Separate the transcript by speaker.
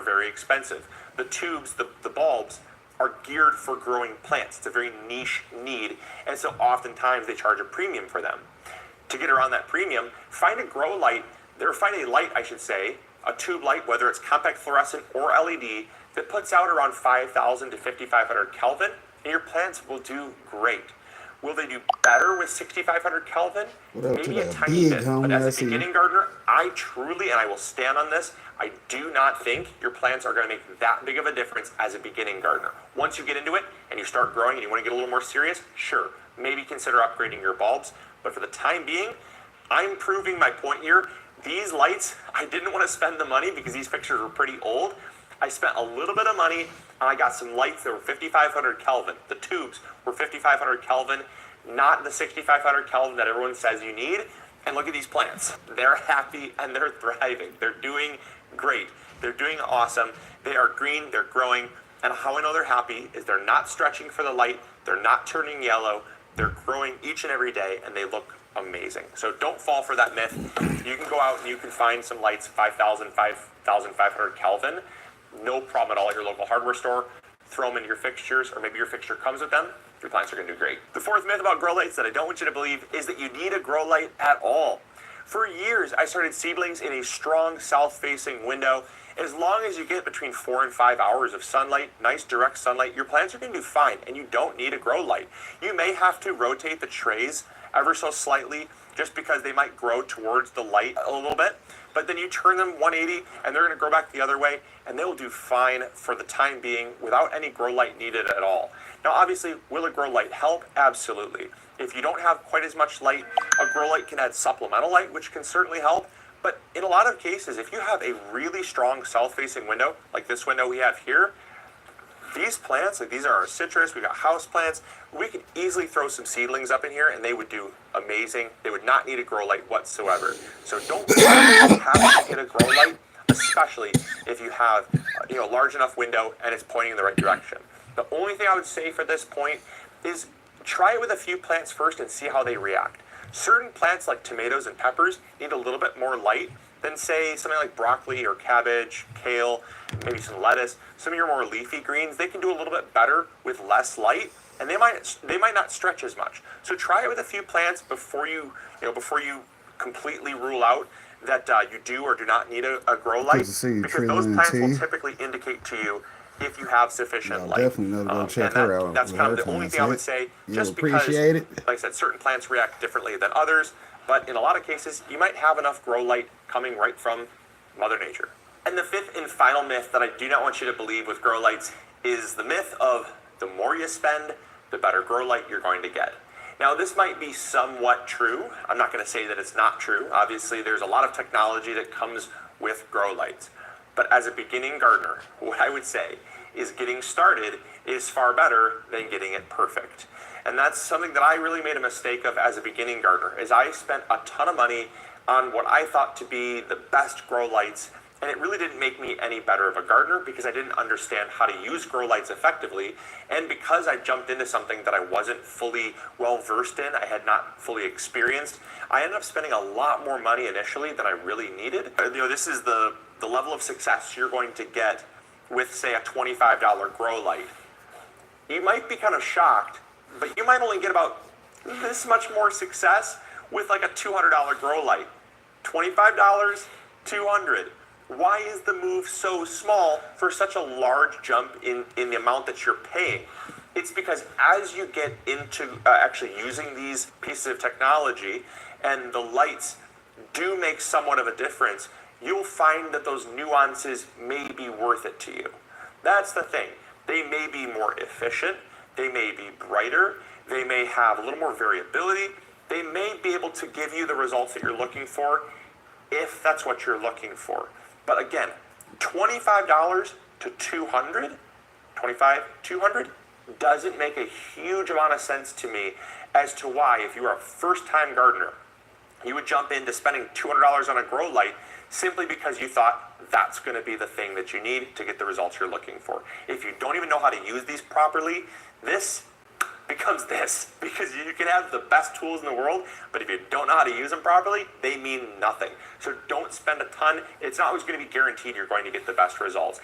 Speaker 1: very expensive. The tubes, the bulbs, are geared for growing plants. It's a very niche need, and so oftentimes they charge a premium for them. To get around that premium, find a grow light, or find a light, I should say, a tube light, whether it's compact fluorescent or LED, that puts out around 5,000 to 5,500 Kelvin, and your plants will do great. Will they do better with 6,500 Kelvin? Maybe a tiny bit, but as a beginning gardener, I truly, and I will stand on this, I do not think your plants are going to make that big of a difference as a beginning gardener. Once you get into it and you start growing and you want to get a little more serious, sure, maybe consider upgrading your bulbs. But for the time being, I'm proving my point here. These lights, I didn't want to spend the money because these fixtures were pretty old. I spent a little bit of money and I got some lights that were 5,500 Kelvin. The tubes were 5,500 Kelvin, not the 6,500 Kelvin that everyone says you need. And look at these plants. They're happy and they're thriving. They're doing great. They're doing awesome. They are green, they're growing. And how I know they're happy is they're not stretching for the light. They're not turning yellow. They're growing each and every day and they look amazing. So don't fall for that myth. You can go out and you can find some lights 5,000, 5,500 Kelvin. No problem at all at your local hardware store. Throw them into your fixtures, or maybe your fixture comes with them. Your plants are going to do great. The fourth myth about grow lights that I don't want you to believe is that you need a grow light at all. For years, I started seedlings in a strong south-facing window. As long as you get between 4 and 5 hours of sunlight, nice direct sunlight, your plants are going to do fine, and you don't need a grow light. You may have to rotate the trays ever so slightly just because they might grow towards the light a little bit, but then you turn them 180 and they're going to grow back the other way, and they will do fine for the time being without any grow light needed at all. Now obviously, will a grow light help? Absolutely. If you don't have quite as much light, a grow light can add supplemental light, which can certainly help. But in a lot of cases, if you have a really strong south-facing window, like this window we have here, these plants, like these are our citrus, we got house plants, we could easily throw some seedlings up in here and they would do amazing. They would not need a grow light whatsoever. So don't have to get a grow light, especially if you have a large enough window and it's pointing in the right direction. The only thing I would say for this point is try it with a few plants first and see how they react. Certain plants like tomatoes and peppers need a little bit more light than say something like broccoli or cabbage, kale, maybe some lettuce. Some of your more leafy greens, they can do a little bit better with less light, and they might not stretch as much. So try it with a few plants before you completely rule out that you do or do not need a grow light, because those plants will typically indicate to you if you have sufficient light.
Speaker 2: Definitely know to go check her out.
Speaker 1: That's kind of the only thing I would say, just because, like I said, certain plants react differently than others, but in a lot of cases, you might have enough grow light coming right from Mother Nature. And the fifth and final myth that I do not want you to believe with grow lights is the myth of the more you spend, the better grow light you're going to get. Now, this might be somewhat true. I'm not going to say that it's not true. Obviously, there's a lot of technology that comes with grow lights. But as a beginning gardener, what I would say is getting started is far better than getting it perfect. And that's something that I really made a mistake of as a beginning gardener, is I spent a ton of money on what I thought to be the best grow lights, and it really didn't make me any better of a gardener because I didn't understand how to use grow lights effectively. And because I jumped into something that I wasn't fully well versed in, I had not fully experienced, I ended up spending a lot more money initially than I really needed. This is the level of success you're going to get with, say, a $25 grow light. You might be kind of shocked, but you might only get about this much more success with like a $200 grow light. $25, $200. Why is the move so small for such a large jump in the amount that you're paying? It's because as you get into actually using these pieces of technology and the lights do make somewhat of a difference, you'll find that those nuances may be worth it to you. That's the thing. They may be more efficient, they may be brighter, they may have a little more variability, they may be able to give you the results that you're looking for if that's what you're looking for. But again, $25 to $200, $200 doesn't make a huge amount of sense to me as to why, if you are a first-time gardener, you would jump into spending $200 on a grow light simply because you thought that's going to be the thing that you need to get the results you're looking for. If you don't even know how to use these properly, this becomes this, because you can have the best tools in the world, but if you don't know how to use them properly, they mean nothing. So don't spend a ton. It's not always going to be guaranteed you're going to get the best results.